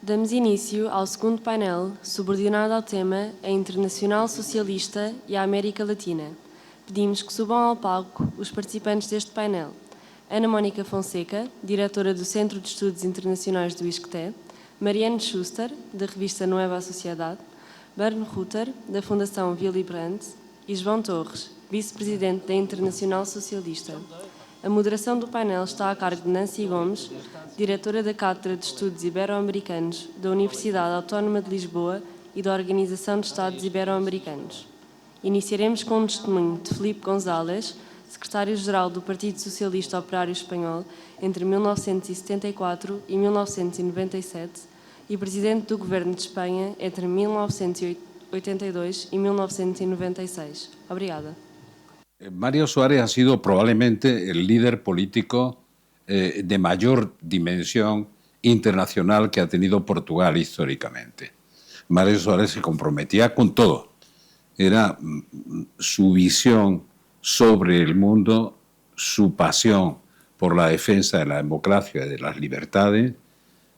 Damos início ao segundo painel, subordinado ao tema A Internacional Socialista e a América Latina. Pedimos que subam ao palco os participantes deste painel. Ana Mónica Fonseca, diretora do Centro de Estudos Internacionais do ISCTE, Marianne Schuster, da revista Nueva Sociedade, Bernd Rutter, da Fundação Willy Brandt e João Torres, vice-presidente da Internacional Socialista. A moderação do painel está a cargo de Nancy Gomes, diretora da Cátedra de Estudos Ibero-Americanos da Universidade Autónoma de Lisboa e da Organização de Estados Ibero-Americanos. Iniciaremos com um testemunho de Filipe González, secretário-geral do Partido Socialista Operário Espanhol entre 1974 e 1997 e presidente do Governo de Espanha entre 1982 y 1996. Obrigada. Mario Soares ha sido probablemente el líder político de mayor dimensión internacional que ha tenido Portugal históricamente. Mario Soares se comprometía con todo. Era su visión sobre el mundo, su pasión por la defensa de la democracia y de las libertades,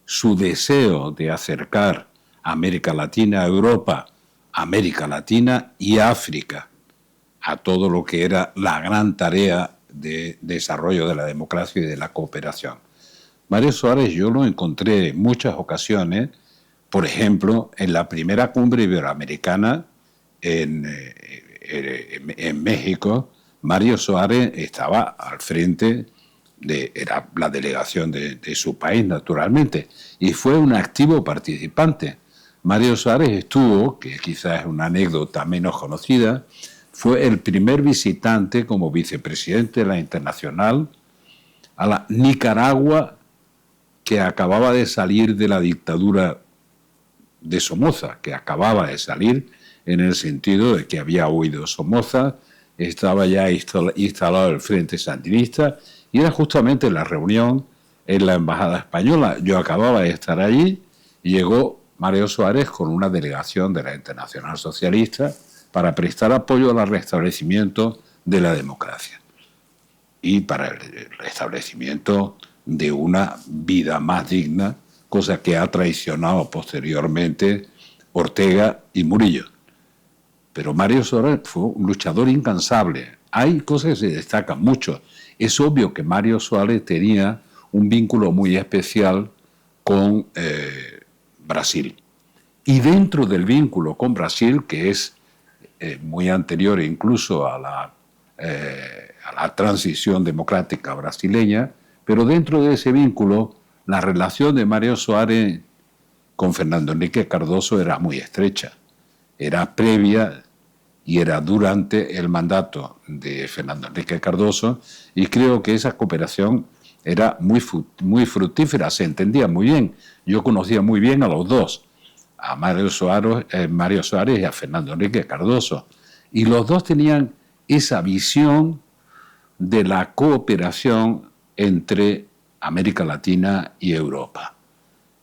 su deseo de acercar a América Latina a Europa, América Latina y África, a todo lo que era la gran tarea de desarrollo de la democracia y de la cooperación. Mario Soares yo lo encontré en muchas ocasiones, por ejemplo, en la primera cumbre iberoamericana en México. Mario Soares estaba al frente era la delegación de su país, naturalmente, y fue un activo participante. Mario Soares estuvo, que quizás es una anécdota menos conocida, fue el primer visitante como vicepresidente de la Internacional a la Nicaragua, que acababa de salir de la dictadura de Somoza, que acababa de salir en el sentido de que había huido Somoza, estaba ya instalado el Frente Sandinista, y era justamente la reunión en la Embajada Española. Yo acababa de estar allí y llegó Mario Soares con una delegación de la Internacional Socialista para prestar apoyo al restablecimiento de la democracia y para el restablecimiento de una vida más digna, cosa que ha traicionado posteriormente Ortega y Murillo. Pero Mario Soares fue un luchador incansable. Hay cosas que se destacan mucho. Es obvio que Mario Soares tenía un vínculo muy especial con Brasil. Y dentro del vínculo con Brasil, que es muy anterior incluso a la transición democrática brasileña, pero dentro de ese vínculo, la relación de Mario Soares con Fernando Henrique Cardoso era muy estrecha. Era previa y era durante el mandato de Fernando Henrique Cardoso, y creo que esa cooperación era muy fructífera, se entendía muy bien. Yo conocía muy bien a los dos, a Mario Soares y a Fernando Henrique Cardoso, y los dos tenían esa visión de la cooperación entre América Latina y Europa.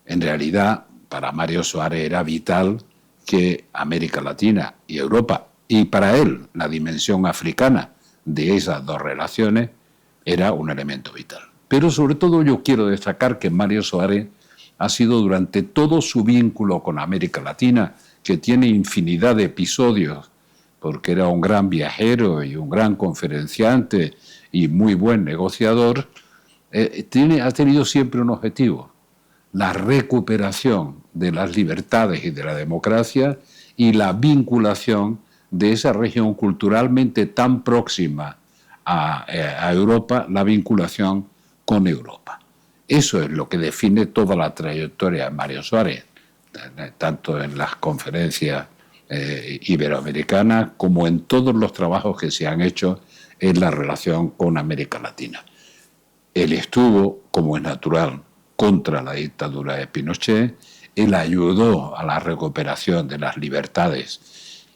En realidad, para Mario Soares era vital que América Latina y Europa, y para él la dimensión africana de esas dos relaciones, era un elemento vital. Pero sobre todo yo quiero destacar que Mario Soares ha sido durante todo su vínculo con América Latina, que tiene infinidad de episodios, porque era un gran viajero y un gran conferenciante y muy buen negociador, ha tenido siempre un objetivo: la recuperación de las libertades y de la democracia y la vinculación de esa región culturalmente tan próxima a Europa, la vinculación con Europa. Eso es lo que define toda la trayectoria de Mario Soares, tanto en las conferencias iberoamericanas como en todos los trabajos que se han hecho en la relación con América Latina. Él estuvo, como es natural, contra la dictadura de Pinochet. Él ayudó a la recuperación de las libertades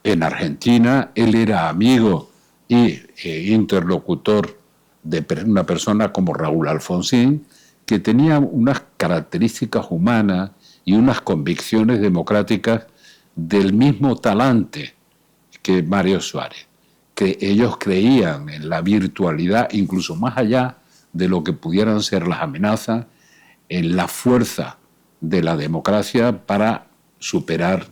en Argentina. Él era amigo e interlocutor de una persona como Raúl Alfonsín, que tenía unas características humanas y unas convicciones democráticas del mismo talante que Mario Soares, que ellos creían en la virtualidad, incluso más allá de lo que pudieran ser las amenazas, en la fuerza de la democracia para superar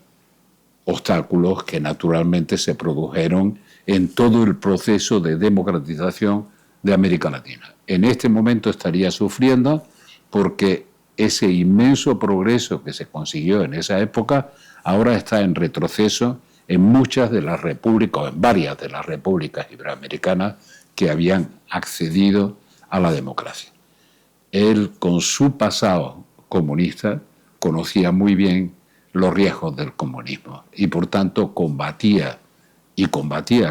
obstáculos que naturalmente se produjeron en todo el proceso de democratización de América Latina. En este momento estaría sufriendo porque ese inmenso progreso que se consiguió en esa época ahora está en retroceso en muchas de las repúblicas, o en varias de las repúblicas iberoamericanas que habían accedido a la democracia. Él, con su pasado comunista, conocía muy bien los riesgos del comunismo y, por tanto, combatía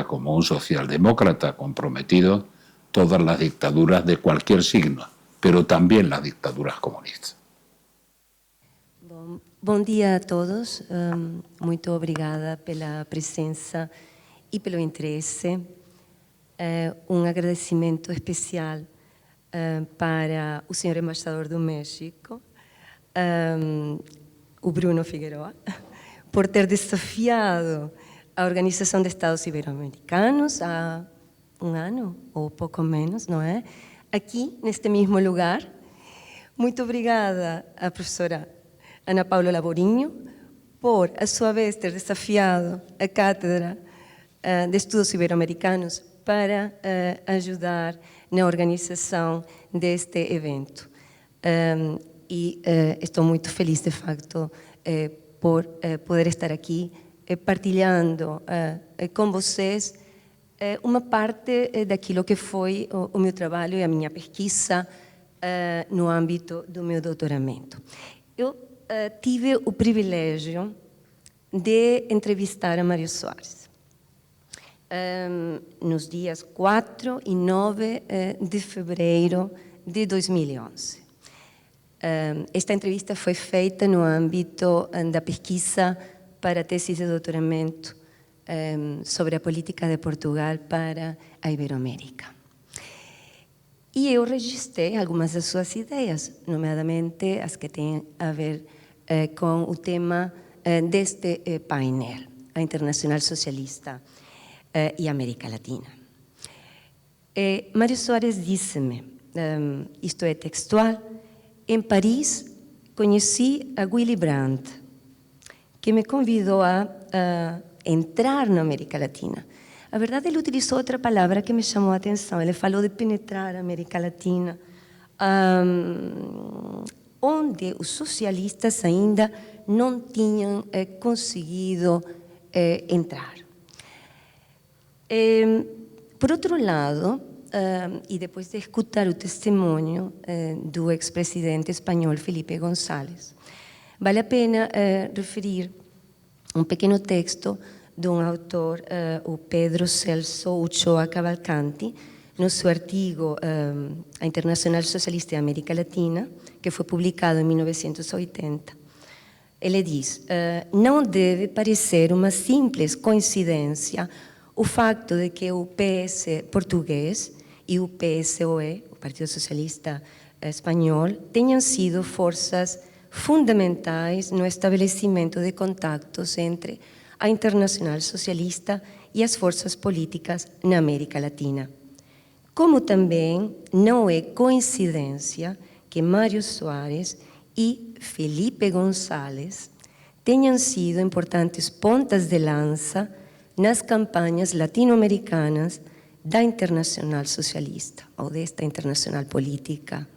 como un socialdemócrata comprometido todas las dictaduras de cualquier signo, pero también las dictaduras comunistas. Bom dia a todos, muito obrigada pela presença e pelo interesse. Agradecimento especial para o senhor embaixador do México, o Bruno Figueroa, por ter desafiado a Organização de Estados Ibero-Americanos há um ano, ou pouco menos, não é? Aqui, neste mesmo lugar. Muito obrigada à professora Ana Paula Laborinho, por, a sua vez, ter desafiado a Cátedra de Estudos Ibero-Americanos para ajudar na organização deste evento. Estou muito feliz, de facto, por poder estar aqui partilhando com vocês uma parte daquilo que foi o meu trabalho e a minha pesquisa no âmbito do meu doutoramento. Eu tive o privilégio de entrevistar a Mário Soares nos dias 4 e 9 de fevereiro de 2011. Esta entrevista foi feita no âmbito da pesquisa para a tese de doutoramento sobre a política de Portugal para a Iberoamérica. E eu registrei algumas das suas ideias, nomeadamente as que têm a ver com o tema deste painel, a Internacional Socialista e América Latina. Mário Soares disse-me, isto é textual, em Paris conheci a Willy Brandt, que me convidou a entrar na América Latina. A verdade, ele utilizou outra palavra que me chamou a atenção. Ele falou de penetrar a América Latina, onde os socialistas ainda não tinham conseguido entrar. Por outro lado, e depois de escutar o testemunho do ex-presidente espanhol Felipe González, vale a pena referir um pequeno texto de um autor, o Pedro Celso Uchoa Cavalcanti, no seu artigo A Internacional Socialista da América Latina, que foi publicado em 1980. Ele diz, não deve parecer uma simples coincidência o facto de que o PS português e o PSOE, o Partido Socialista Espanhol, tenham sido forças fundamentais no estabelecimento de contactos entre a Internacional Socialista e as forças políticas na América Latina. Como também não é coincidência que Mário Soares e Felipe González tenham sido importantes pontas de lança nas campanhas latino-americanas da Internacional Socialista, ou desta Internacional Política.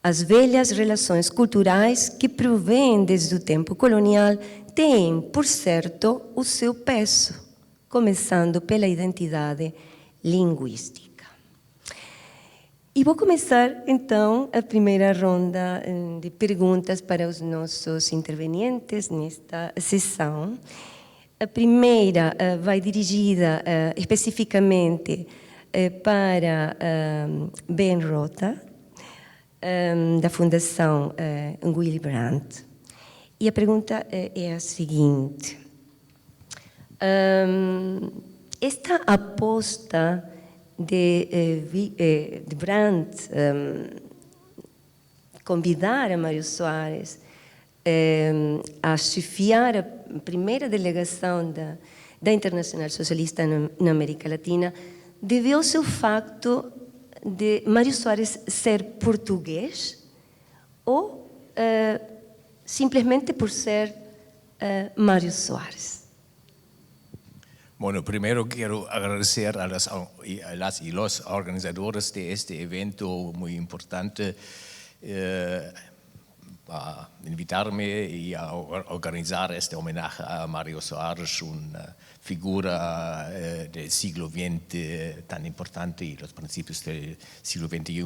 As velhas relações culturais que provêm desde o tempo colonial têm, por certo, o seu peso, começando pela identidade linguística. E vou começar, então, a primeira ronda de perguntas para os nossos intervenientes nesta sessão. A primeira vai dirigida especificamente para Ben Rota, da Fundação Willy Brandt. E a pergunta é a seguinte. Esta aposta de Brandt convidar a Mário Soares a chefiar a primeira delegação da Internacional Socialista na América Latina deveu-se ao facto de Mário Soares ser português ou simplemente por ser Mario Soares. Bueno, primero quiero agradecer a las y los organizadores de este evento muy importante a invitarme y a organizar este homenaje a Mario Soares, una figura del siglo XX tan importante y los principios del siglo XXI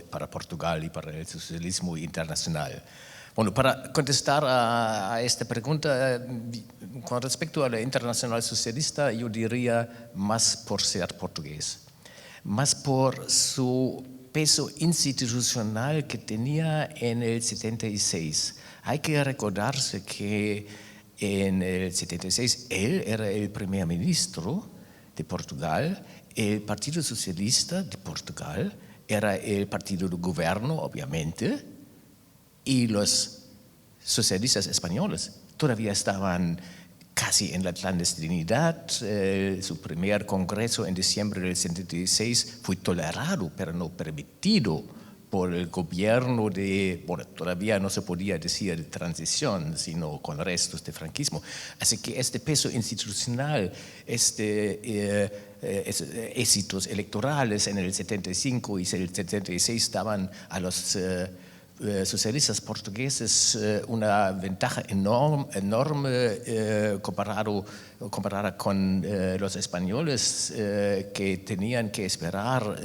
para Portugal y para el socialismo internacional. Bueno, para contestar a esta pregunta, con respecto a la Internacional Socialista, yo diría más por ser portugués, más por su peso institucional que tenía en el 76. Hay que recordarse que en el 76 él era el primer ministro de Portugal, el Partido Socialista de Portugal era el partido de gobierno, obviamente, y los socialistas españoles todavía estaban casi en la clandestinidad. Su primer congreso en diciembre del 76 fue tolerado, pero no permitido por el gobierno de, bueno, todavía no se podía decir de transición, sino con restos de franquismo. Así que este peso institucional, éxitos electorales en el 75 y el 76 daban a los socialistas portugueses una ventaja enorme comparada con los españoles que tenían que esperar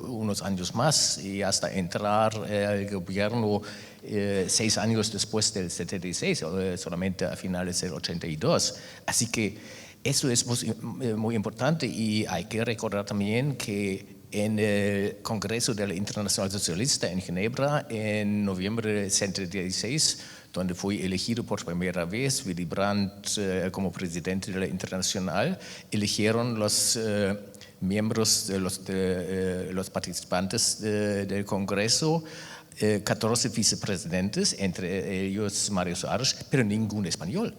unos años más y hasta entrar al gobierno 6 años después del 76, solamente a finales del 82. Así que eso es muy importante y hay que recordar también que en el Congreso de la Internacional Socialista en Ginebra, en noviembre del 76, donde fue elegido por primera vez Willy Brandt como presidente de la Internacional, eligieron los miembros de los participantes del Congreso, 14 vicepresidentes, entre ellos Mario Soares, pero ningún español.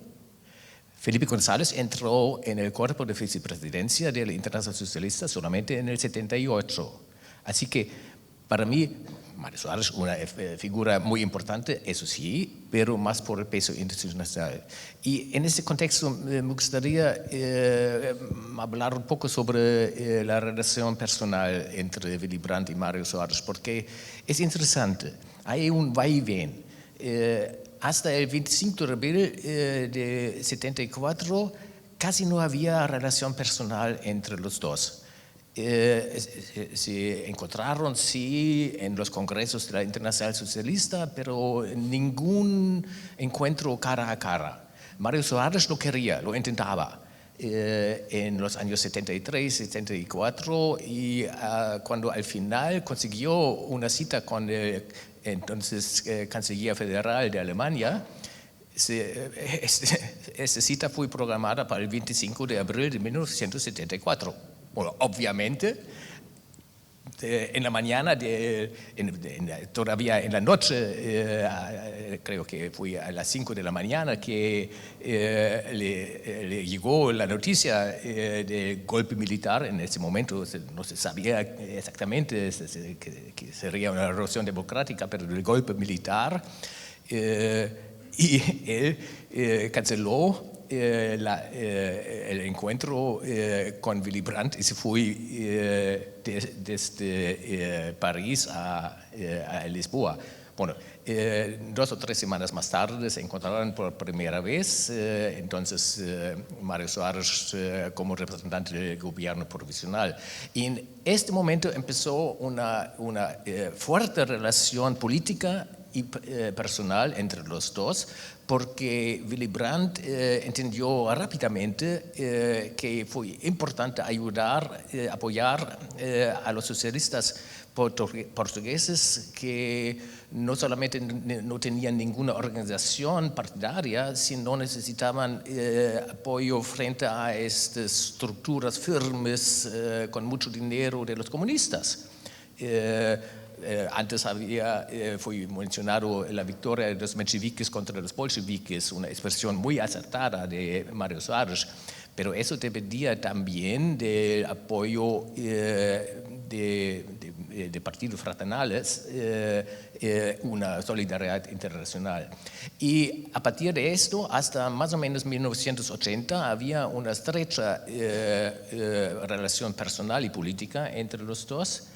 Felipe González entró en el cuerpo de vicepresidencia de la Internacional Socialista solamente en el 78. Así que para mí, Mario Soares es una figura muy importante, eso sí, pero más por el peso internacional. Y en ese contexto me gustaría hablar un poco sobre la relación personal entre Willy Brandt y Mario Soares, porque es interesante, hay un vaivén. Hasta el 25 de abril de 74 casi no había relación personal entre los dos. Se encontraron, sí, en los congresos de la Internacional Socialista, pero ningún encuentro cara a cara. Mario Soares lo quería, lo intentaba. En los años 73, 74 y cuando al final consiguió una cita con el entonces canciller federal de Alemania, esta cita fue programada para el 25 de abril de 1974. Bueno, obviamente, en la mañana, todavía en la noche, creo que fue a las 5 de la mañana que le llegó la noticia del golpe militar. En ese momento no se sabía exactamente que sería una revolución democrática, pero del golpe militar. Y él canceló el encuentro con Willy Brandt y se fue desde París a Lisboa. Bueno, 2 o 3 semanas más tarde se encontraron por primera vez, entonces Mario Soares como representante del gobierno provisional. Y en este momento empezó una fuerte relación política y personal entre los dos, porque Willy Brandt entendió rápidamente que fue importante apoyar a los socialistas portugueses que no solamente no tenían ninguna organización partidaria, sino necesitaban apoyo frente a estas estructuras firmes con mucho dinero de los comunistas. Antes fue mencionado la victoria de los mencheviques contra los bolcheviques, una expresión muy acertada de Mario Soares, pero eso dependía también del apoyo de de partidos fraternales una solidaridad internacional. Y a partir de esto, hasta más o menos 1980, había una estrecha relación personal y política entre los dos.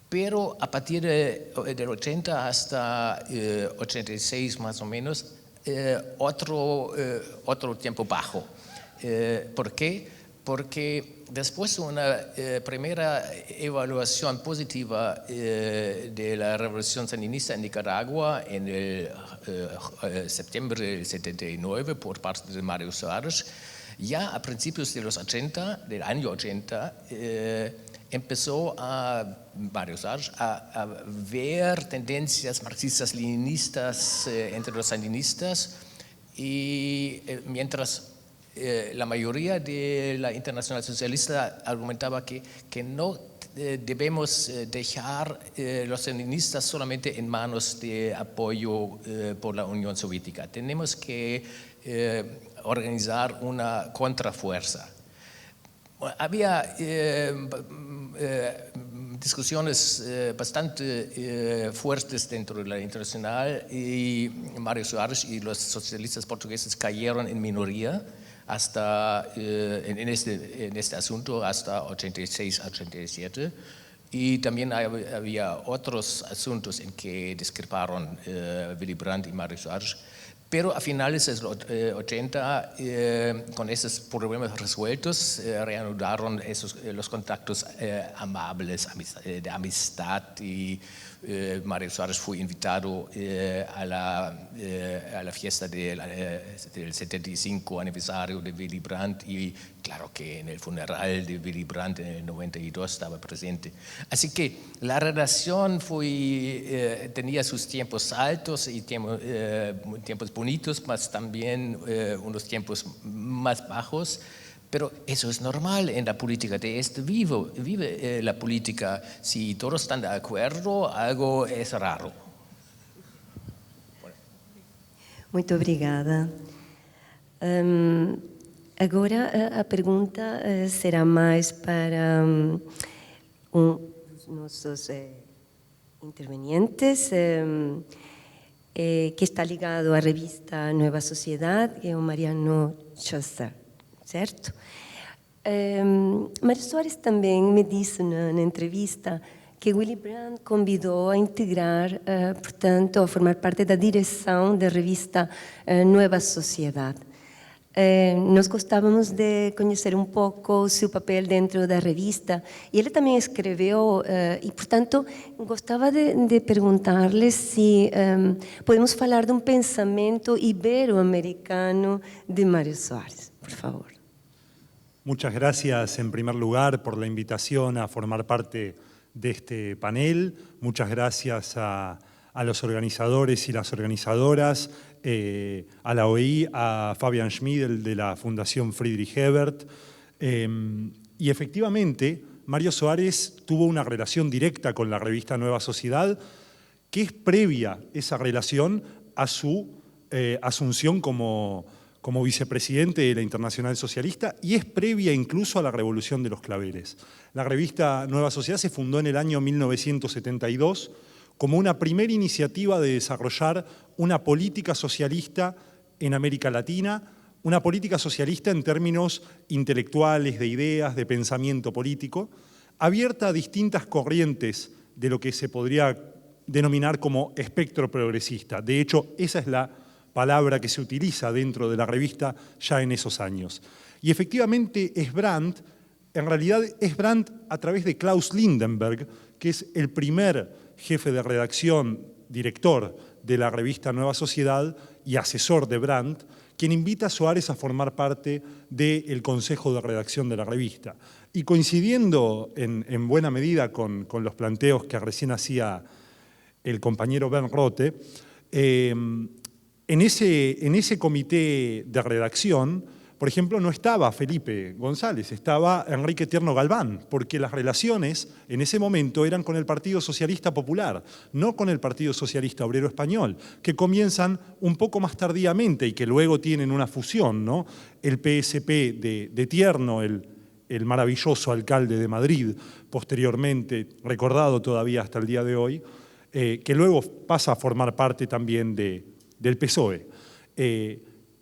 Pero a partir del 80 hasta 86 más o menos, otro tiempo bajo. ¿Por qué? Porque después de una primera evaluación positiva de la revolución sandinista en Nicaragua en el septiembre del 79 por parte de Mario Soares, ya a principios de los 80, del año 80, empezó Mario Soares a ver tendencias marxistas-leninistas entre los sandinistas y mientras la mayoría de la Internacional Socialista argumentaba que no debemos dejar los sandinistas solamente en manos de apoyo por la Unión Soviética. Tenemos que organizar una contrafuerza. Había discusiones bastante fuertes dentro de la Internacional y Mario Soares y los socialistas portugueses cayeron en minoría hasta, en este asunto hasta 86-87. Y también había otros asuntos en que discreparon Willy Brandt y Mario Soares. Pero a finales de los 80, con esos problemas resueltos, reanudaron los contactos amables, de amistad, y Mario Soares fue invitado a la fiesta del 75 aniversario de Willy Brandt, y claro que en el funeral de Willy Brandt en el 92 estaba presente. Así que la relación tenía sus tiempos altos y tiempos bonitos, mas también unos tiempos más bajos. Pero eso es normal en la política, de esto vive la política. Si todos están de acuerdo, algo es raro. Muito obrigada. Agora a pergunta será mais para dos nossos intervenientes, que está ligado à revista Nueva Sociedade, que é o Mariano Chaussat, certo? Mário Soares também me disse na entrevista que Willy Brandt convidou a integrar, portanto, a formar parte da direção da revista Nueva Sociedade. Nós gostávamos de conhecer um pouco o seu papel dentro da revista, e ele também escreveu, e, portanto, gostava de perguntar-lhe se podemos falar de um pensamento ibero-americano de Mário Soares, por favor. Muchas gracias en primer lugar por la invitación a formar parte de este panel. Muchas gracias a los organizadores y las organizadoras, a la OI, a Fabian Schmidl de la Fundación Friedrich Ebert. Y efectivamente, Mário Soares tuvo una relación directa con la revista Nueva Sociedad, que es previa esa relación a su asunción como vicepresidente de la Internacional Socialista, y es previa incluso a la Revolución de los Claveles. La revista Nueva Sociedad se fundó en el año 1972 como una primera iniciativa de desarrollar una política socialista en América Latina, una política socialista en términos intelectuales, de ideas, de pensamiento político, abierta a distintas corrientes de lo que se podría denominar como espectro progresista. De hecho, esa es la palabra que se utiliza dentro de la revista ya en esos años. Y efectivamente es Brandt, en realidad es Brandt a través de Klaus Lindenberg, que es el primer jefe de redacción, director de la revista Nueva Sociedad y asesor de Brandt, quien invita a Soares a formar parte del consejo de redacción de la revista. Y coincidiendo en buena medida con los planteos que recién hacía el compañero Bernd Rothe, en ese comité de redacción, por ejemplo, no estaba Felipe González, estaba Enrique Tierno Galván, porque las relaciones en ese momento eran con el Partido Socialista Popular, no con el Partido Socialista Obrero Español, que comienzan un poco más tardíamente y que luego tienen una fusión, ¿no? El PSP de Tierno, el el maravilloso alcalde de Madrid, posteriormente, recordado todavía hasta el día de hoy, que luego pasa a formar parte también del PSOE.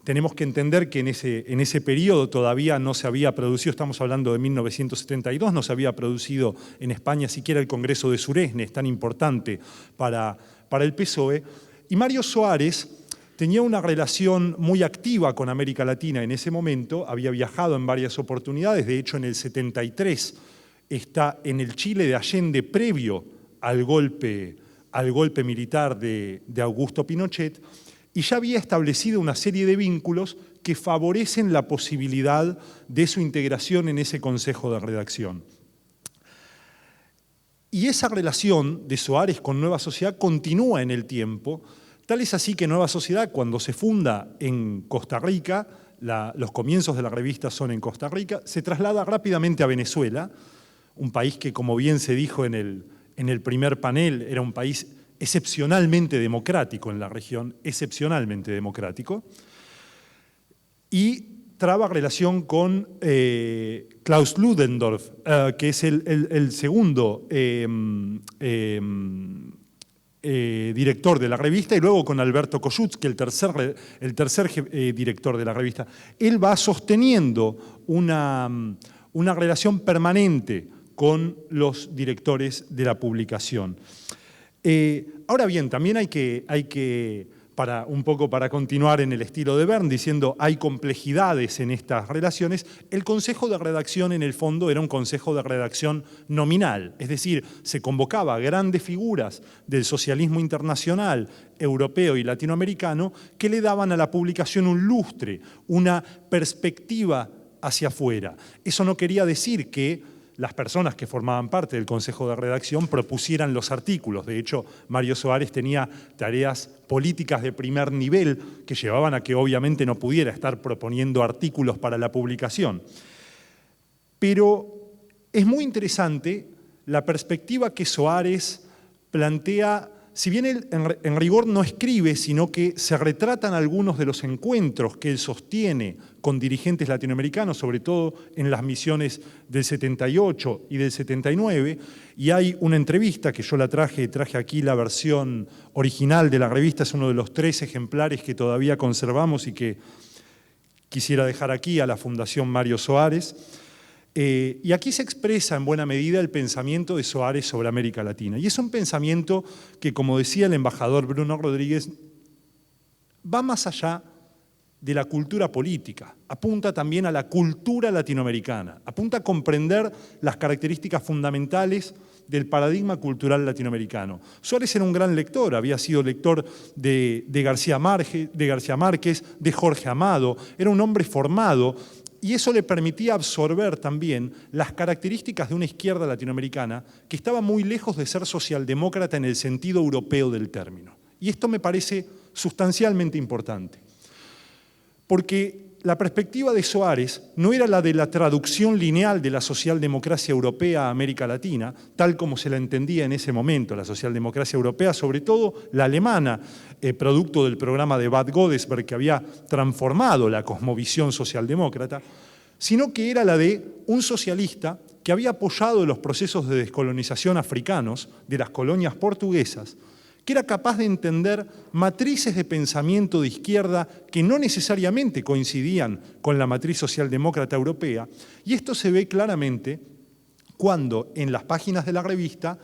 Tenemos que entender que en ese periodo todavía no se había producido, estamos hablando de 1972, no se había producido en España siquiera el Congreso de Suresnes, tan importante para el PSOE, y Mario Soares tenía una relación muy activa con América Latina en ese momento, había viajado en varias oportunidades, de hecho en el 73 está en el Chile de Allende previo al golpe militar de Augusto Pinochet, y ya había establecido una serie de vínculos que favorecen la posibilidad de su integración en ese consejo de redacción. Y esa relación de Soares con Nueva Sociedad continúa en el tiempo, tal es así que Nueva Sociedad, cuando se funda en Costa Rica, los comienzos de la revista son en Costa Rica, se traslada rápidamente a Venezuela, un país que, como bien se dijo en el primer panel, era un país excepcionalmente democrático en la región, excepcionalmente democrático, y traba relación con Klaus Ludendorff, que es el segundo director de la revista, y luego con Alberto Kossuth, que es el tercer director de la revista. Él va sosteniendo una relación permanente con los directores de la publicación. Ahora bien, también hay que un poco para continuar en el estilo de Bern, diciendo hay complejidades en estas relaciones, el consejo de redacción en el fondo era un consejo de redacción nominal, es decir, se convocaba a grandes figuras del socialismo internacional, europeo y latinoamericano que le daban a la publicación un lustre, una perspectiva hacia afuera. Eso no quería decir que las personas que formaban parte del Consejo de Redacción propusieran los artículos. De hecho, Mario Soares tenía tareas políticas de primer nivel que llevaban a que obviamente no pudiera estar proponiendo artículos para la publicación. Pero es muy interesante la perspectiva que Soares plantea. Si bien él en rigor no escribe, sino que se retratan algunos de los encuentros que él sostiene con dirigentes latinoamericanos, sobre todo en las misiones del 78 y del 79, y hay una entrevista que yo traje aquí la versión original de la revista, es uno de los 3 ejemplares que todavía conservamos y que quisiera dejar aquí a la Fundación Mario Soares. Y aquí se expresa en buena medida el pensamiento de Soares sobre América Latina. Y es un pensamiento que, como decía el embajador Bruno Rodríguez, va más allá de la cultura política, apunta también a la cultura latinoamericana, apunta a comprender las características fundamentales del paradigma cultural latinoamericano. Soares era un gran lector, había sido lector de García Márquez, de Jorge Amado, era un hombre formado, y eso le permitía absorber también las características de una izquierda latinoamericana que estaba muy lejos de ser socialdemócrata en el sentido europeo del término. Y esto me parece sustancialmente importante, porque la perspectiva de Soares no era la de la traducción lineal de la socialdemocracia europea a América Latina, tal como se la entendía en ese momento, la socialdemocracia europea, sobre todo la alemana, producto del programa de Bad Godesberg que había transformado la cosmovisión socialdemócrata, sino que era la de un socialista que había apoyado los procesos de descolonización africanos de las colonias portuguesas, que era capaz de entender matrices de pensamiento de izquierda que no necesariamente coincidían con la matriz socialdemócrata europea, y esto se ve claramente cuando en las páginas de la revista,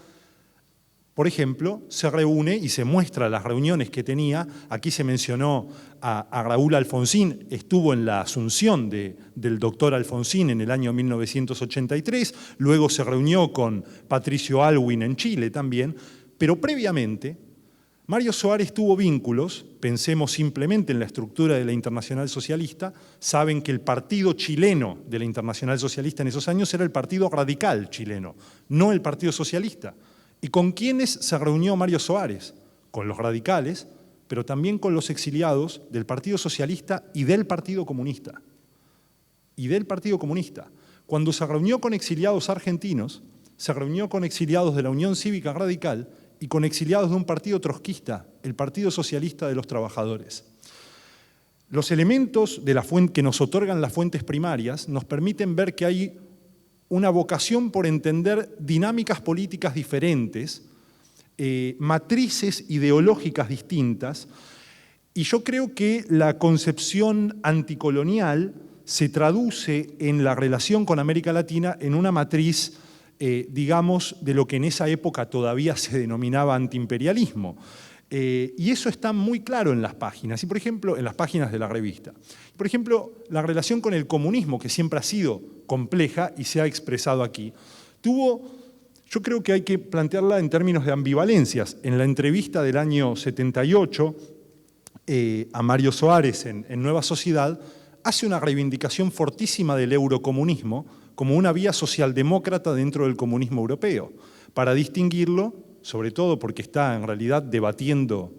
por ejemplo, se reúne y se muestra las reuniones que tenía. Aquí se mencionó a Raúl Alfonsín, estuvo en la asunción del doctor Alfonsín en el año 1983, luego se reunió con Patricio Aylwin en Chile también, pero previamente Mario Soares tuvo vínculos, pensemos simplemente en la estructura de la Internacional Socialista, saben que el partido chileno de la Internacional Socialista en esos años era el Partido Radical chileno, no el Partido Socialista. ¿Y con quiénes se reunió Mario Soares? Con los radicales, pero también con los exiliados del Partido Socialista y del Partido Comunista. Cuando se reunió con exiliados argentinos, se reunió con exiliados de la Unión Cívica Radical y con exiliados de un partido trotskista, el Partido Socialista de los Trabajadores. Los elementos de la fuente que nos otorgan las fuentes primarias nos permiten ver que hay una vocación por entender dinámicas políticas diferentes, matrices ideológicas distintas, y yo creo que la concepción anticolonial se traduce en la relación con América Latina en una matriz, digamos, de lo que en esa época todavía se denominaba antiimperialismo. Y eso está muy claro en las páginas, y por ejemplo, en las páginas de la revista. Por ejemplo, la relación con el comunismo, que siempre ha sido compleja y se ha expresado aquí, yo creo que hay que plantearla en términos de ambivalencias. En la entrevista del año 78 a Mario Soares en Nueva Sociedad, hace una reivindicación fortísima del eurocomunismo como una vía socialdemócrata dentro del comunismo europeo, para distinguirlo, sobre todo porque está en realidad debatiendo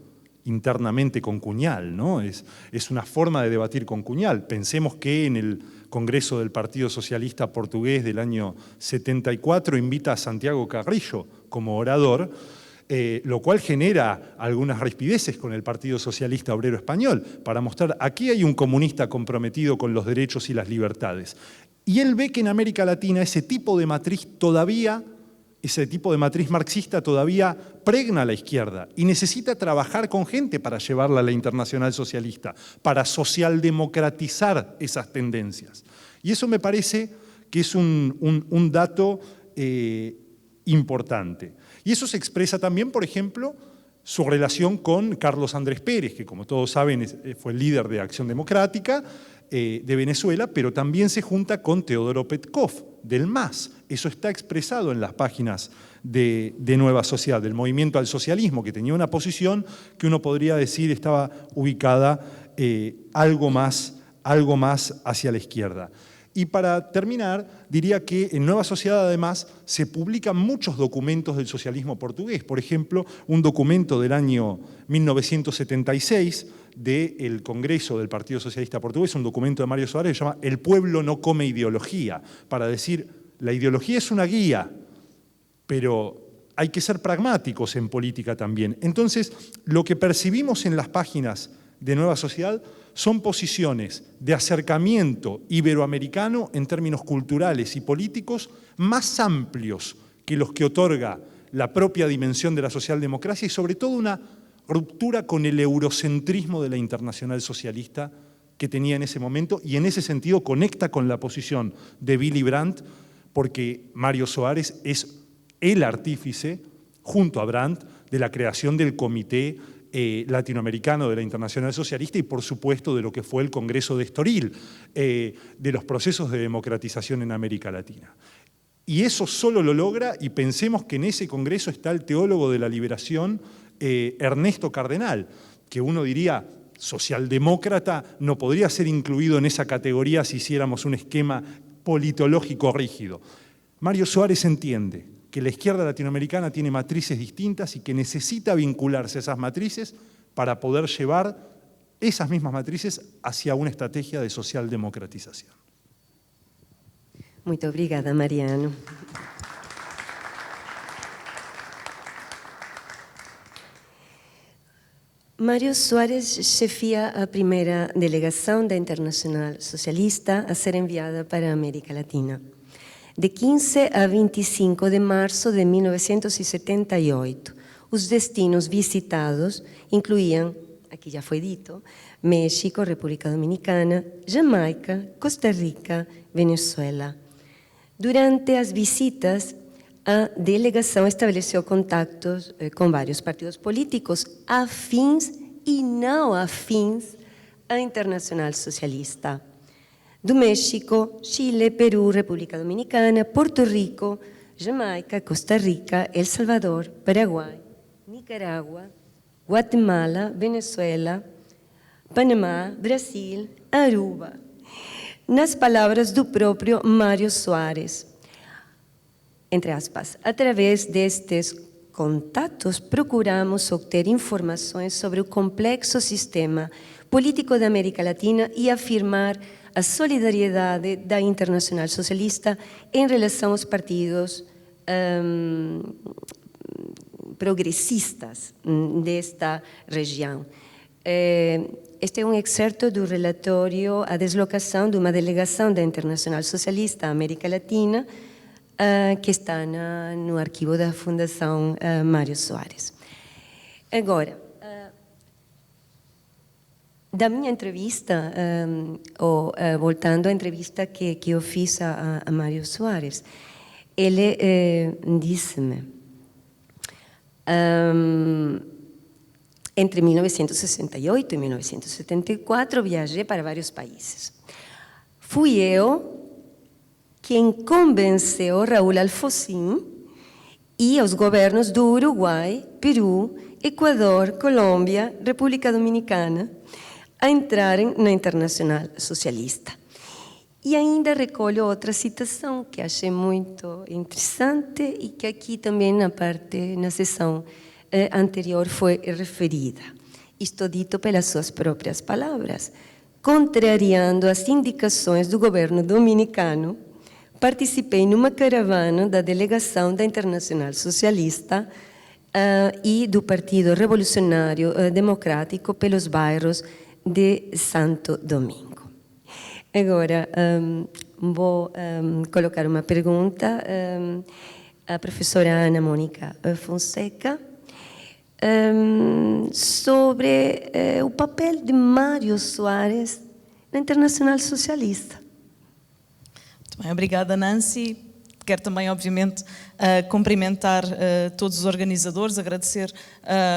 internamente con Cuñal, ¿no? Es una forma de debatir con Cuñal. Pensemos que en el Congreso del Partido Socialista Portugués del año 74 invita a Santiago Carrillo como orador, lo cual genera algunas rispideces con el Partido Socialista Obrero Español, para mostrar aquí hay un comunista comprometido con los derechos y las libertades. Y él ve que en América Latina ese tipo de matriz marxista todavía pregna a la izquierda y necesita trabajar con gente para llevarla a la Internacional Socialista, para socialdemocratizar esas tendencias. Y eso me parece que es un dato importante. Y eso se expresa también, por ejemplo, su relación con Carlos Andrés Pérez, que como todos saben fue el líder de Acción Democrática de Venezuela, pero también se junta con Teodoro Petkov, del MAS. Eso está expresado en las páginas de Nueva Sociedad, del movimiento al socialismo, que tenía una posición que uno podría decir estaba ubicada algo más hacia la izquierda. Y para terminar, diría que en Nueva Sociedad además se publican muchos documentos del socialismo portugués. Por ejemplo, un documento del año 1976 del Congreso del Partido Socialista Portugués, un documento de Mario Soares que se llama El pueblo no come ideología, para decir, la ideología es una guía, pero hay que ser pragmáticos en política también. Entonces, lo que percibimos en las páginas de Nueva Sociedad son posiciones de acercamiento iberoamericano en términos culturales y políticos más amplios que los que otorga la propia dimensión de la socialdemocracia y sobre todo una ruptura con el eurocentrismo de la Internacional Socialista que tenía en ese momento, y en ese sentido conecta con la posición de Willy Brandt, porque Mario Soares es el artífice, junto a Brandt, de la creación del Comité Latinoamericano de la Internacional Socialista y, por supuesto, de lo que fue el Congreso de Estoril, de los procesos de democratización en América Latina. Y eso solo lo logra, y pensemos que en ese Congreso está el teólogo de la liberación, Ernesto Cardenal, que uno diría socialdemócrata, no podría ser incluido en esa categoría si hiciéramos un esquema politológico rígido. Mario Soares entiende que la izquierda latinoamericana tiene matrices distintas y que necesita vincularse a esas matrices para poder llevar esas mismas matrices hacia una estrategia de socialdemocratización. Muito obrigada, Mariano. Mário Soares chefia a primeira delegação da Internacional Socialista a ser enviada para a América Latina. De 15 a 25 de março de 1978, os destinos visitados incluíam, aqui já foi dito, México, República Dominicana, Jamaica, Costa Rica, Venezuela. Durante as visitas, a delegação estabeleceu contatos com vários partidos políticos afins e não afins à Internacional Socialista. Do México, Chile, Peru, República Dominicana, Porto Rico, Jamaica, Costa Rica, El Salvador, Paraguai, Nicarágua, Guatemala, Venezuela, Panamá, Brasil, Aruba. Nas palavras do próprio Mário Soares, entre aspas, através destes contatos, procuramos obter informações sobre o complexo sistema político da América Latina e afirmar a solidariedade da Internacional Socialista em relação aos partidos progressistas desta região. Este é um excerto do relatório A deslocação de uma delegação da Internacional Socialista à América Latina, que está no arquivo da Fundação Mário Soares. Agora, da minha entrevista, voltando à entrevista que eu fiz a Mário Soares, ele disse-me, entre 1968 e 1974 viajei para vários países. Fui eu quem convenceu Raúl Alfonsín e os governos do Uruguai, Peru, Equador, Colômbia, República Dominicana a entrarem na Internacional Socialista. E ainda recolho outra citação que achei muito interessante e que aqui também na sessão anterior foi referida. Isto dito pelas suas próprias palavras. Contrariando as indicações do governo dominicano, participei numa caravana da delegação da Internacional Socialista e do Partido Revolucionário Democrático pelos bairros de Santo Domingo. Agora, vou colocar uma pergunta à professora Ana Mônica Fonseca sobre o papel de Mário Soares na Internacional Socialista. Muito bem, obrigada, Nancy. Quero também, obviamente, cumprimentar todos os organizadores, agradecer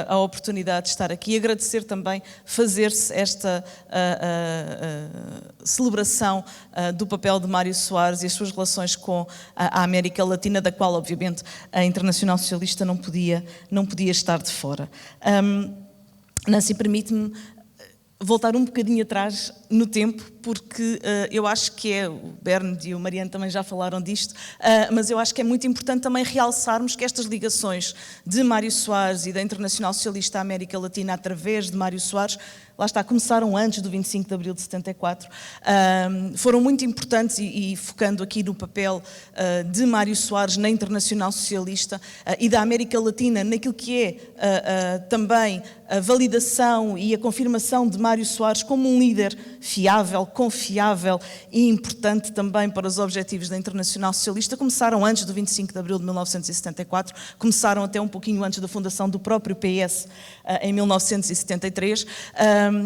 a oportunidade de estar aqui, agradecer também fazer-se esta celebração do papel de Mário Soares e as suas relações com a América Latina, da qual, obviamente, a Internacional Socialista não podia estar de fora. Nancy, permite-me voltar um bocadinho atrás no tempo, porque eu acho que o Bernd e o Mariano também já falaram disto, mas eu acho que é muito importante também realçarmos que estas ligações de Mário Soares e da Internacional Socialista à América Latina através de Mário Soares, lá está, começaram antes do 25 de Abril de 74, foram muito importantes e focando aqui no papel de Mário Soares na Internacional Socialista e da América Latina, naquilo que é também a validação e a confirmação de Mário Soares como um líder fiável, confiável e importante também para os objetivos da Internacional Socialista, começaram antes do 25 de Abril de 1974, começaram até um pouquinho antes da fundação do próprio PS em 1973,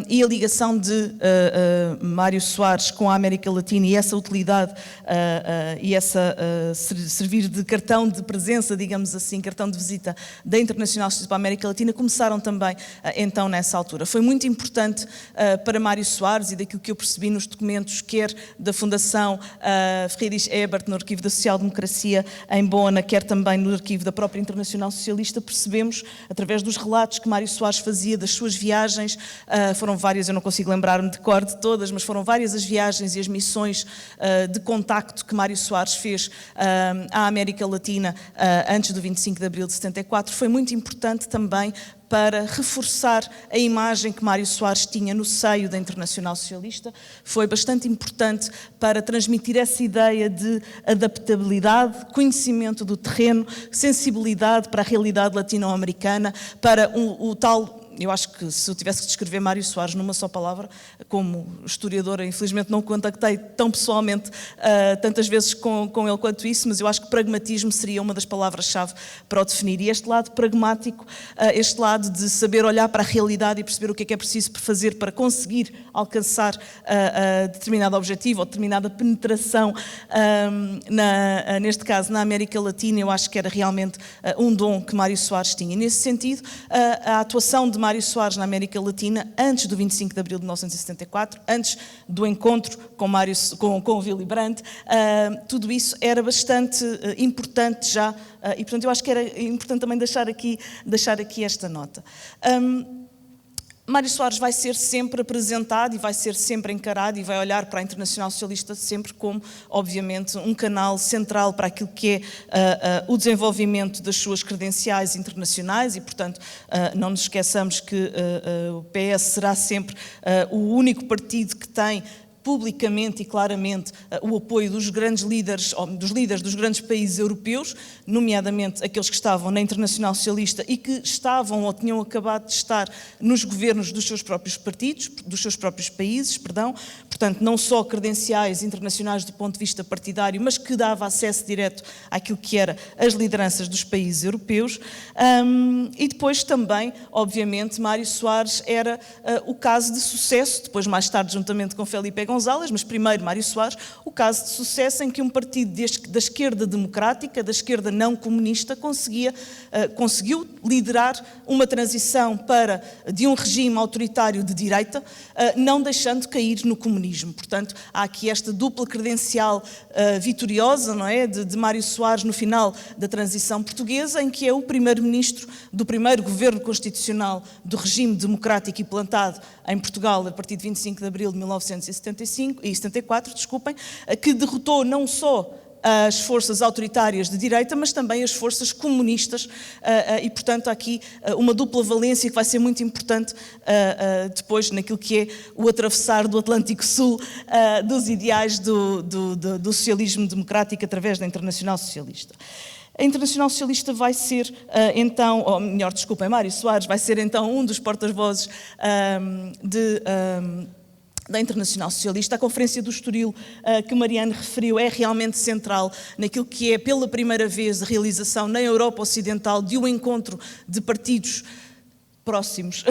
e a ligação de Mário Soares com a América Latina e essa utilidade e essa servir de cartão de presença, digamos assim, cartão de visita da Internacional Socialista para a América Latina, começaram também então nessa altura. Foi muito importante para Mário Soares e daquilo que eu percebi nos documentos, quer da Fundação Friedrich Ebert no arquivo da Social-Democracia em Bona, quer também no arquivo da própria Internacional Socialista, percebemos, através dos relatos que Mário Soares fazia das suas viagens, foram várias, eu não consigo lembrar-me de cor de todas, mas foram várias as viagens e as missões de contacto que Mário Soares fez à América Latina antes do 25 de Abril de 74. Foi muito importante também para reforçar a imagem que Mário Soares tinha no seio da Internacional Socialista. Foi bastante importante para transmitir essa ideia de adaptabilidade, conhecimento do terreno, sensibilidade para a realidade latino-americana, para o tal... Eu acho que se eu tivesse que descrever Mário Soares numa só palavra, como historiadora, infelizmente não contactei tão pessoalmente tantas vezes com ele quanto isso, mas eu acho que pragmatismo seria uma das palavras-chave para o definir. E este lado pragmático, este lado de saber olhar para a realidade e perceber o que é preciso fazer para conseguir alcançar determinado objetivo ou determinada penetração, neste caso na América Latina, eu acho que era realmente um dom que Mário Soares tinha. E nesse sentido, a atuação de Mário Soares na América Latina, antes do 25 de Abril de 1974, antes do encontro com o Willy Brandt, tudo isso era bastante importante já, e portanto eu acho que era importante também deixar aqui esta nota. Mário Soares vai ser sempre apresentado e vai ser sempre encarado e vai olhar para a Internacional Socialista sempre como, obviamente, um canal central para aquilo que é o desenvolvimento das suas credenciais internacionais e, portanto, não nos esqueçamos que o PS será sempre o único partido que tem publicamente e claramente o apoio dos grandes líderes, ou dos líderes dos grandes países europeus, nomeadamente aqueles que estavam na Internacional Socialista e que estavam ou tinham acabado de estar nos governos dos seus próprios partidos, dos seus próprios países, perdão, portanto não só credenciais internacionais do ponto de vista partidário, mas que dava acesso direto àquilo que era as lideranças dos países europeus. E depois também, obviamente, Mário Soares era o caso de sucesso, depois mais tarde juntamente com Felipe González, mas primeiro Mário Soares, o caso de sucesso em que um partido da esquerda democrática, da esquerda não comunista, conseguiu liderar uma transição de um regime autoritário de direita, não deixando cair no comunismo. Portanto, há aqui esta dupla credencial vitoriosa, não é, de Mário Soares no final da transição portuguesa, em que é o primeiro-ministro do primeiro governo constitucional do regime democrático implantado em Portugal a partir de 25 de abril de 1974, que derrotou não só as forças autoritárias de direita, mas também as forças comunistas e, portanto, há aqui uma dupla valência que vai ser muito importante depois naquilo que é o atravessar do Atlântico Sul dos ideais do socialismo democrático através da Internacional Socialista. A Internacional Socialista vai ser, então, ou melhor, desculpem, Mário Soares vai ser, então, um dos porta-vozes da Internacional Socialista. A Conferência do Estoril, que Mariane referiu, é realmente central naquilo que é, pela primeira vez, a realização na Europa Ocidental de um encontro de partidos próximos,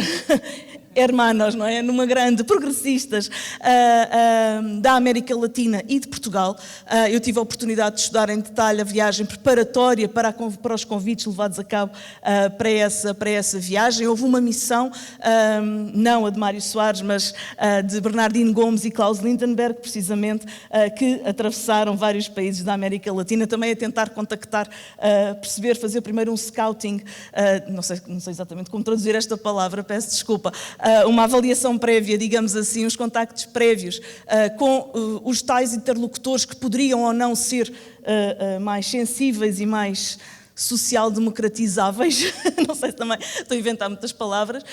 hermanos, não é? Numa grande, progressistas da América Latina e de Portugal. Eu tive a oportunidade de estudar em detalhe a viagem preparatória para os convites levados a cabo para essa viagem. Houve uma missão, não a de Mário Soares, mas de Bernardino Gomes e Klaus Lindenberg, precisamente, que atravessaram vários países da América Latina, também a tentar contactar, perceber, fazer primeiro um scouting, não sei exatamente como traduzir esta palavra, peço desculpa, uma avaliação prévia, digamos assim, uns contactos prévios com os tais interlocutores que poderiam ou não ser mais sensíveis e mais social-democratizáveis, não sei se também estou a inventar muitas palavras,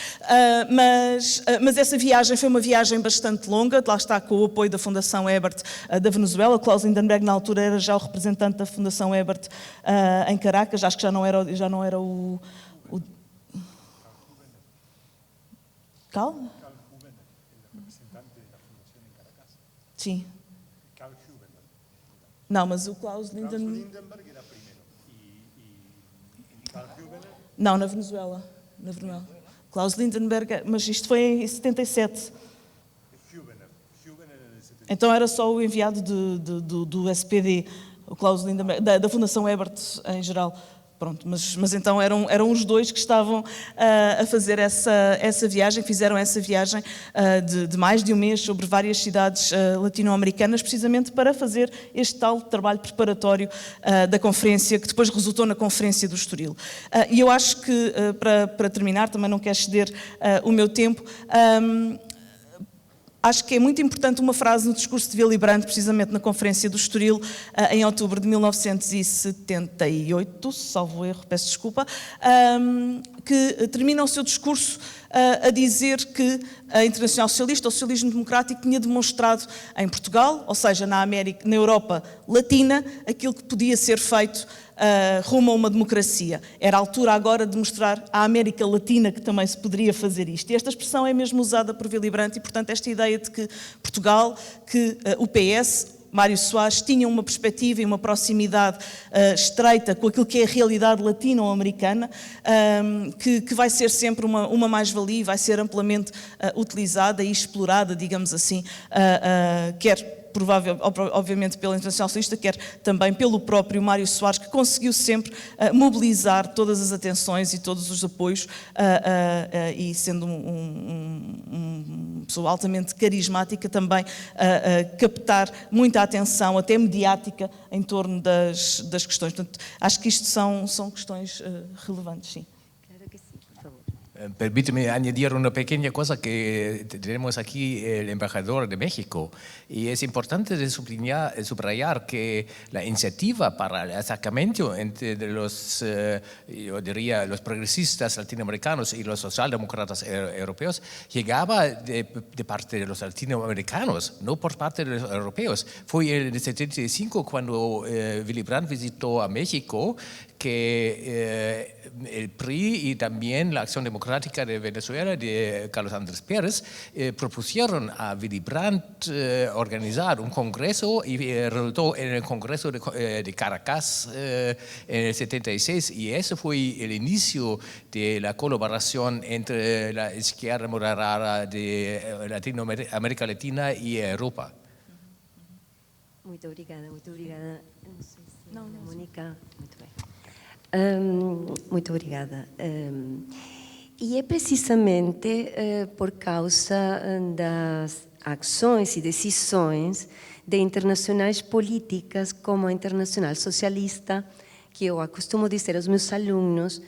mas essa viagem foi uma viagem bastante longa, lá está com o apoio da Fundação Ebert da Venezuela. Klaus Lindenberg na altura era já o representante da Fundação Ebert em Caracas, acho que já não era o Cal? Sim. Não, mas o Klaus Lindenberg era primeiro. Não, na Venezuela. Klaus Lindenberg, mas isto foi em 77. Então era só o enviado do SPD, o Klaus Lindenberg, da Fundação Ebert em geral. Pronto, mas então eram os dois que estavam a fazer essa viagem, fizeram essa viagem de mais de um mês sobre várias cidades latino-americanas, precisamente para fazer este tal trabalho preparatório da conferência, que depois resultou na Conferência do Estoril. E eu acho que, para terminar, também não quero exceder o meu tempo, acho que é muito importante uma frase no discurso de Willy Brandt, precisamente na Conferência do Estoril, em outubro de 1978, salvo erro, peço desculpa, que termina o seu discurso a dizer que a Internacional Socialista, o socialismo democrático, tinha demonstrado em Portugal, ou seja, na Europa Latina, aquilo que podia ser feito rumo a uma democracia. Era a altura agora de mostrar à América Latina que também se poderia fazer isto. E esta expressão é mesmo usada por Willy Brandt e, portanto, esta ideia de que Portugal, que o PS, Mário Soares, tinham uma perspectiva e uma proximidade estreita com aquilo que é a realidade latino-americana, que vai ser sempre uma mais-valia e vai ser amplamente utilizada e explorada, digamos assim, quer obviamente pela Internacional Socialista, quer também pelo próprio Mário Soares, que conseguiu sempre mobilizar todas as atenções e todos os apoios e sendo uma pessoa altamente carismática também captar muita atenção, até mediática, em torno das questões. Portanto, acho que isto são questões relevantes, sim. Claro que sim, por favor. Permíteme añadir una pequeña cosa que tenemos aquí el embajador de México, y es importante de subrayar que la iniciativa para el acercamiento entre los, yo diría, los progresistas latinoamericanos y los socialdemócratas europeos llegaba de parte de los latinoamericanos, no por parte de los europeos. Fue en el 75 cuando Willy Brandt visitó a México que el PRI y también la Acción Democrática de Venezuela de Carlos Andrés Pérez propusieron a Willy Brandt organizar un congreso, y resultó en el Congreso de Caracas en el 76, y ese fue el inicio de la colaboración entre la izquierda moderada de América Latina y Europa. Muito obrigada, muito obrigada. Não sei se Não, a não. Mônica. Muito bem. Muito obrigada. E é precisamente por causa das ações e decisões de internacionais políticas como a Internacional Socialista, que eu acostumo dizer aos meus alunos,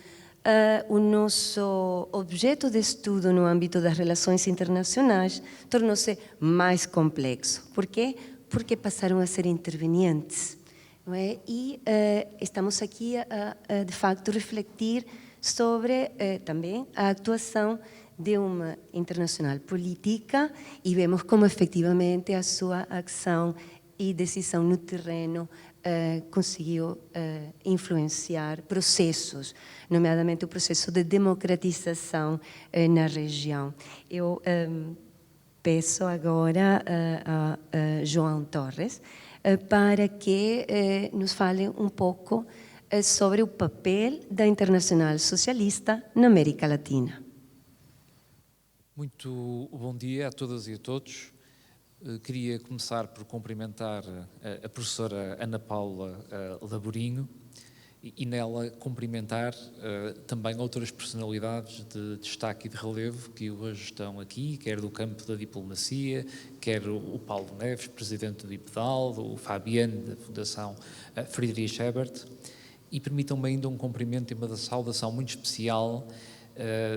o nosso objeto de estudo no âmbito das relações internacionais tornou-se mais complexo. Por quê? Porque passaram a ser intervenientes. Não é? E estamos aqui de facto, refletir sobre também a atuação de uma internacional política, e vemos como efetivamente a sua ação e decisão no terreno conseguiu influenciar processos, nomeadamente o processo de democratização na região. Eu peço agora a João Torres para que nos fale um pouco sobre o papel da Internacional Socialista na América Latina. Muito bom dia a todas e a todos. Queria começar por cumprimentar a professora Ana Paula Laborinho e nela cumprimentar também outras personalidades de destaque e de relevo que hoje estão aqui, quer do campo da diplomacia, quer o Paulo Neves, presidente do IPDAL, o Fabiano da Fundação Friedrich Ebert, e permitam-me ainda um cumprimento e uma saudação muito especial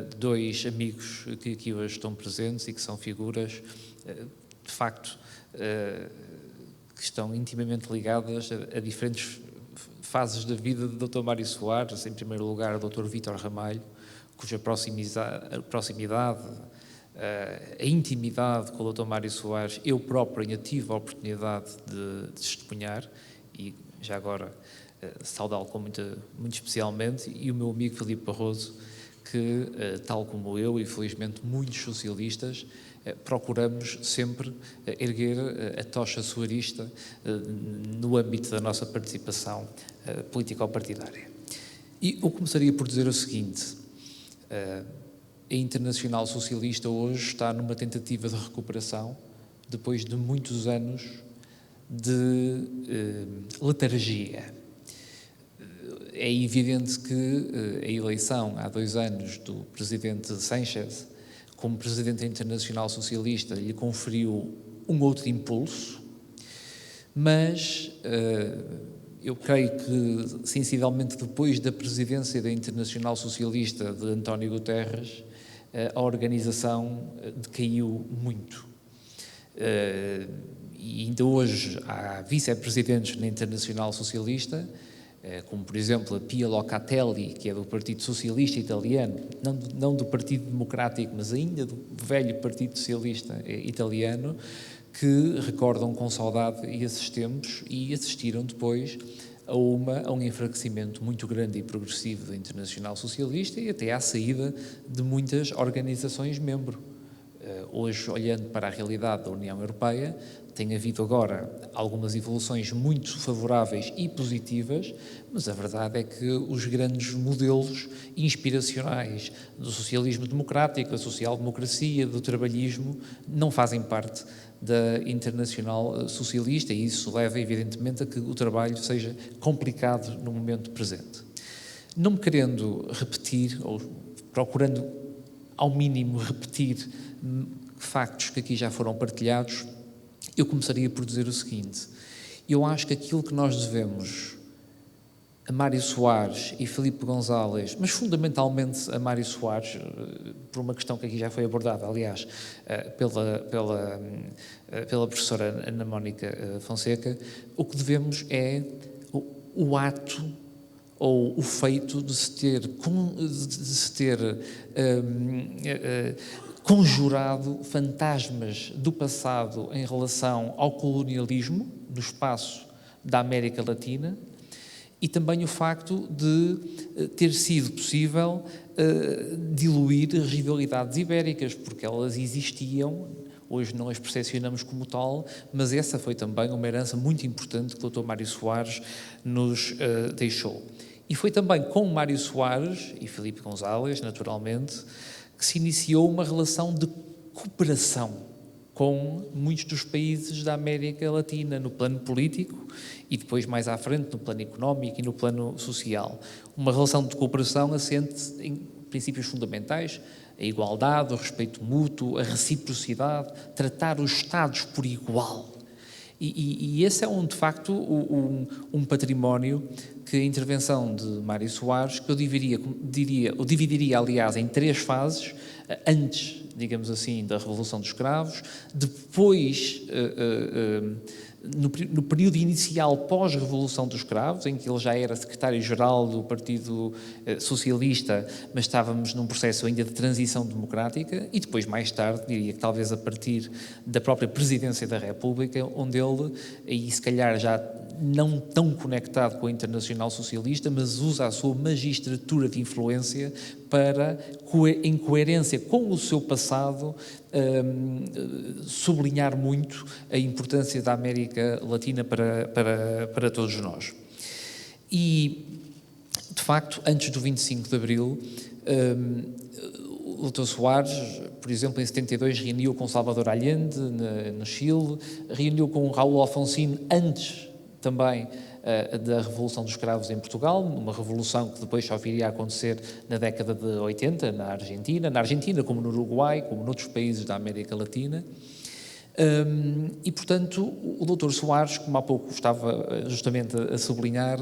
de dois amigos que aqui hoje estão presentes e que são figuras, de facto, que estão intimamente ligadas a diferentes fases da vida do Dr. Mário Soares. Em primeiro lugar, o Dr. Vítor Ramalho, cuja proximidade, a intimidade com o Dr. Mário Soares eu próprio ainda tive a oportunidade de testemunhar, e já agora saudá-lo muito especialmente, e o meu amigo Filipe Barroso, que, tal como eu e felizmente muitos socialistas, procuramos sempre erguer a tocha soarista no âmbito da nossa participação político-partidária. E eu começaria por dizer o seguinte: a Internacional Socialista hoje está numa tentativa de recuperação depois de muitos anos de letargia. É evidente que a eleição há 2 anos do presidente Sánchez como presidente da Internacional Socialista lhe conferiu um outro impulso, mas eu creio que, sensivelmente depois da presidência da Internacional Socialista de António Guterres, a organização decaiu muito. E ainda hoje há vice-presidentes na Internacional Socialista, como por exemplo a Pia Locatelli, que é do Partido Socialista Italiano, não do Partido Democrático, mas ainda do velho Partido Socialista Italiano, que recordam com saudade esses tempos e assistiram depois a um enfraquecimento muito grande e progressivo da Internacional Socialista e até à saída de muitas organizações membro. Hoje, olhando para a realidade da União Europeia, tem havido agora algumas evoluções muito favoráveis e positivas, mas a verdade é que os grandes modelos inspiracionais do socialismo democrático, da social-democracia, do trabalhismo, não fazem parte da Internacional Socialista, e isso leva, evidentemente, a que o trabalho seja complicado no momento presente. Não me querendo repetir, ou procurando ao mínimo repetir factos que aqui já foram partilhados, eu começaria por dizer o seguinte: eu acho que aquilo que nós devemos a Mário Soares e Filipe González, mas fundamentalmente a Mário Soares, por uma questão que aqui já foi abordada, aliás, pela professora Ana Mónica Fonseca, o que devemos é o ato ou o feito de se ter conjurado fantasmas do passado em relação ao colonialismo no espaço da América Latina, e também o facto de ter sido possível diluir as rivalidades ibéricas, porque elas existiam, hoje não as percepcionamos como tal, mas essa foi também uma herança muito importante que o Dr. Mário Soares nos deixou. E foi também com Mário Soares e Filipe González, naturalmente, que se iniciou uma relação de cooperação com muitos dos países da América Latina, no plano político e depois mais à frente no plano económico e no plano social. Uma relação de cooperação assente em princípios fundamentais: a igualdade, o respeito mútuo, a reciprocidade, tratar os Estados por igual. E esse é, de facto, um património que a intervenção de Mário Soares, que eu dividiria, aliás, em 3 fases: antes, digamos assim, da Revolução dos Cravos, depois, no período inicial pós-Revolução dos Cravos, em que ele já era secretário-geral do Partido Socialista, mas estávamos num processo ainda de transição democrática, e depois, mais tarde, diria que talvez a partir da própria Presidência da República, onde ele, aí se calhar já não tão conectado com a Internacional Socialista, mas usa a sua magistratura de influência para, em coerência com o seu passado, sublinhar muito a importância da América Latina para todos nós. E, de facto, antes do 25 de Abril, o Dr. Soares, por exemplo, em 72, reuniu com Salvador Allende, no Chile, reuniu com Raul Alfonsín antes também da Revolução dos Cravos em Portugal, uma revolução que depois só viria a acontecer na década de 80, na Argentina como no Uruguai, como noutros países da América Latina. E, portanto, o Dr. Soares, como há pouco estava justamente a sublinhar,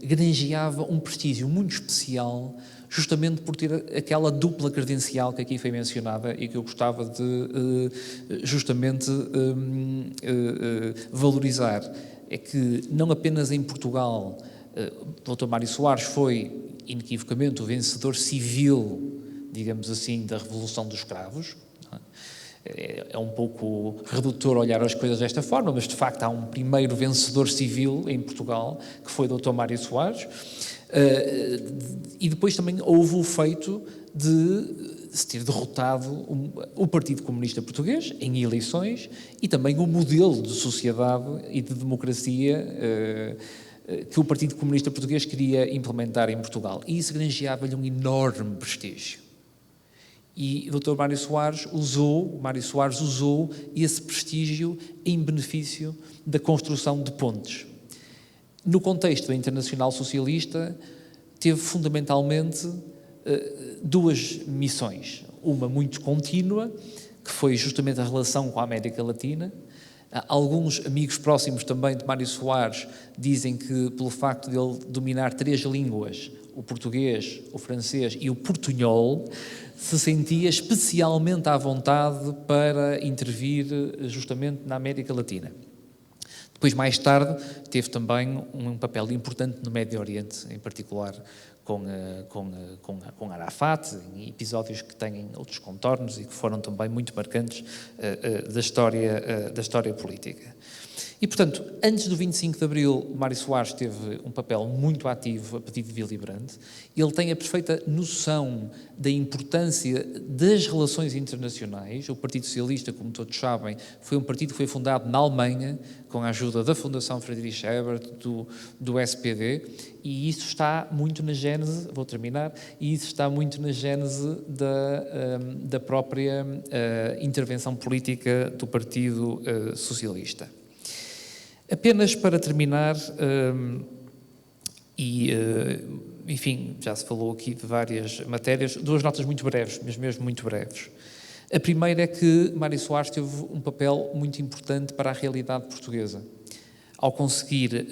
granjeava um prestígio muito especial, justamente por ter aquela dupla credencial que aqui foi mencionada e que eu gostava de justamente valorizar. É que não apenas em Portugal o Dr. Mário Soares foi inequivocamente o vencedor civil, digamos assim, da Revolução dos Cravos. É um pouco redutor olhar as coisas desta forma, mas de facto há um primeiro vencedor civil em Portugal, que foi o Dr. Mário Soares, e depois também houve o feito de se ter derrotado o Partido Comunista Português em eleições e também o modelo de sociedade e de democracia que o Partido Comunista Português queria implementar em Portugal. E isso granjeava-lhe um enorme prestígio. E o Dr. Mário Soares usou esse prestígio em benefício da construção de pontes. No contexto da Internacional Socialista, teve fundamentalmente 2 missões. Uma muito contínua, que foi justamente a relação com a América Latina. Alguns amigos próximos também de Mário Soares dizem que, pelo facto de ele dominar 3 línguas, o português, o francês e o portunhol, se sentia especialmente à vontade para intervir justamente na América Latina. Depois, mais tarde, teve também um papel importante no Médio Oriente, em particular com Arafat, em episódios que têm outros contornos e que foram também muito marcantes da história política. E, portanto, antes do 25 de Abril, Mário Soares teve um papel muito ativo a pedido de Willy Brandt. Ele tem a perfeita noção da importância das relações internacionais. O Partido Socialista, como todos sabem, foi um partido que foi fundado na Alemanha, com a ajuda da Fundação Friedrich Ebert, do SPD, e isso está muito na gênese, vou terminar, e isso está muito na gênese da própria intervenção política do Partido Socialista. Apenas para terminar, enfim, já se falou aqui de várias matérias, 2 notas muito breves, mas mesmo muito breves. A primeira é que Mário Soares teve um papel muito importante para a realidade portuguesa, ao conseguir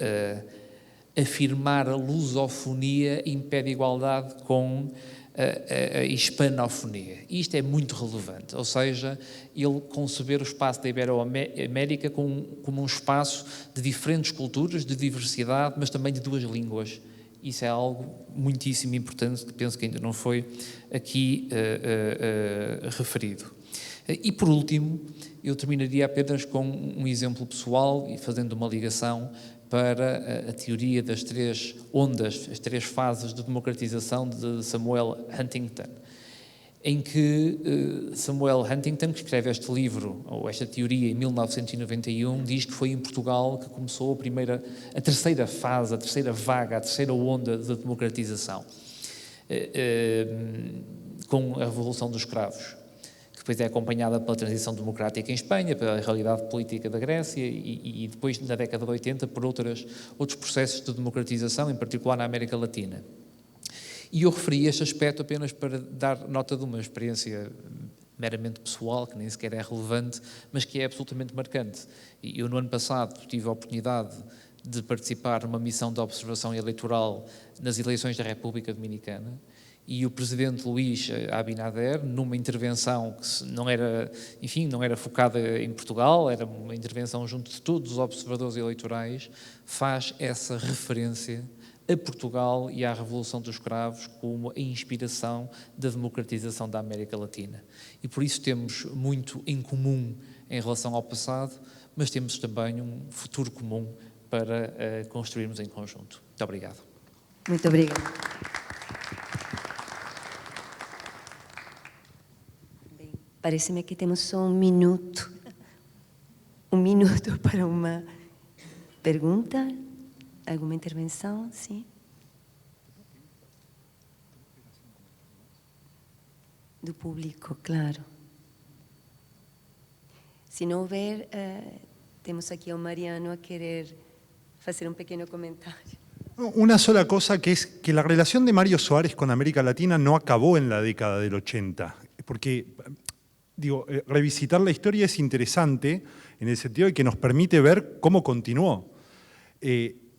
afirmar a lusofonia em pé de igualdade com a hispanofonia. E isto é muito relevante, ou seja, ele conceber o espaço da Ibero-América como um espaço de diferentes culturas, de diversidade, mas também de duas línguas. Isso é algo muitíssimo importante que penso que ainda não foi aqui referido. E por último, eu terminaria apenas com um exemplo pessoal e fazendo uma ligação para a teoria das 3 ondas, as 3 fases de democratização de Samuel Huntington, em que Samuel Huntington, que escreve este livro, ou esta teoria, em 1991, diz que foi em Portugal que começou a terceira fase, a terceira vaga, a terceira onda de democratização, com a Revolução dos Cravos, que depois é acompanhada pela transição democrática em Espanha, pela realidade política da Grécia e depois, na década de 80, por outros processos de democratização, em particular na América Latina. E eu referi este aspecto apenas para dar nota de uma experiência meramente pessoal, que nem sequer é relevante, mas que é absolutamente marcante. E eu, no ano passado, tive a oportunidade de participar numa missão de observação eleitoral nas eleições da República Dominicana, e o presidente Luís Abinader, numa intervenção que não era focada em Portugal, era uma intervenção junto de todos os observadores eleitorais, faz essa referência a Portugal e à Revolução dos Cravos como a inspiração da democratização da América Latina. E por isso temos muito em comum em relação ao passado, mas temos também um futuro comum para construirmos em conjunto. Muito obrigado. Muito obrigada. Parece-me que temos só um minuto para uma pergunta, alguma intervenção, sim? Do público, claro. Se não houver, temos aqui ao Mariano a querer hacer un pequeño comentario. Una sola cosa, que es que la relación de Mario Soares con América Latina no acabó en la década del 80, porque, digo, revisitar la historia es interesante en el sentido de que nos permite ver cómo continuó.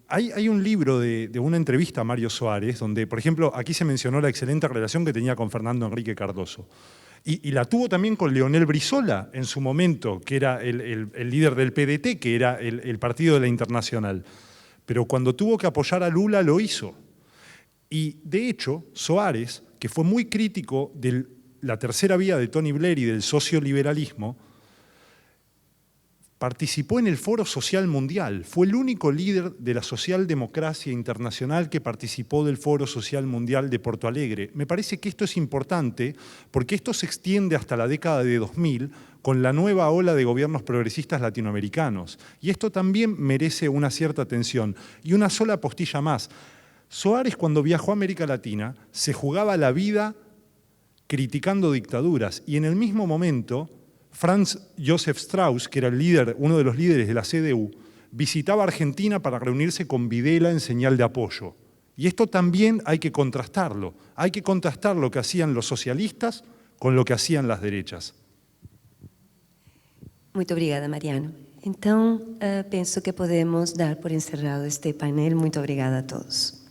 Hay un libro de una entrevista a Mario Soares, donde, por ejemplo, aquí se mencionó la excelente relación que tenía con Fernando Enrique Cardoso. Y la tuvo también con Leonel Brizola en su momento, que era el líder del PDT, que era el partido de la Internacional. Pero cuando tuvo que apoyar a Lula, lo hizo. Y, de hecho, Soares, que fue muy crítico de la tercera vía de Tony Blair y del socioliberalismo, participó en el Foro Social Mundial. Fue el único líder de la socialdemocracia internacional que participó del Foro Social Mundial de Porto Alegre. Me parece que esto es importante porque esto se extiende hasta la década de 2000 con la nueva ola de gobiernos progresistas latinoamericanos. Y esto también merece una cierta atención. Y una sola postilla más. Soares, cuando viajó a América Latina, se jugaba la vida criticando dictaduras. Y en el mismo momento, Franz Josef Strauss, que era uno de los líderes de la CDU, visitaba Argentina para reunirse con Videla en señal de apoyo. Y esto también hay que contrastarlo. Hay que contrastar lo que hacían los socialistas con lo que hacían las derechas. Muito obrigada, Mariano. Então, penso que podemos dar por encerrado este painel. Muito obrigada a todos.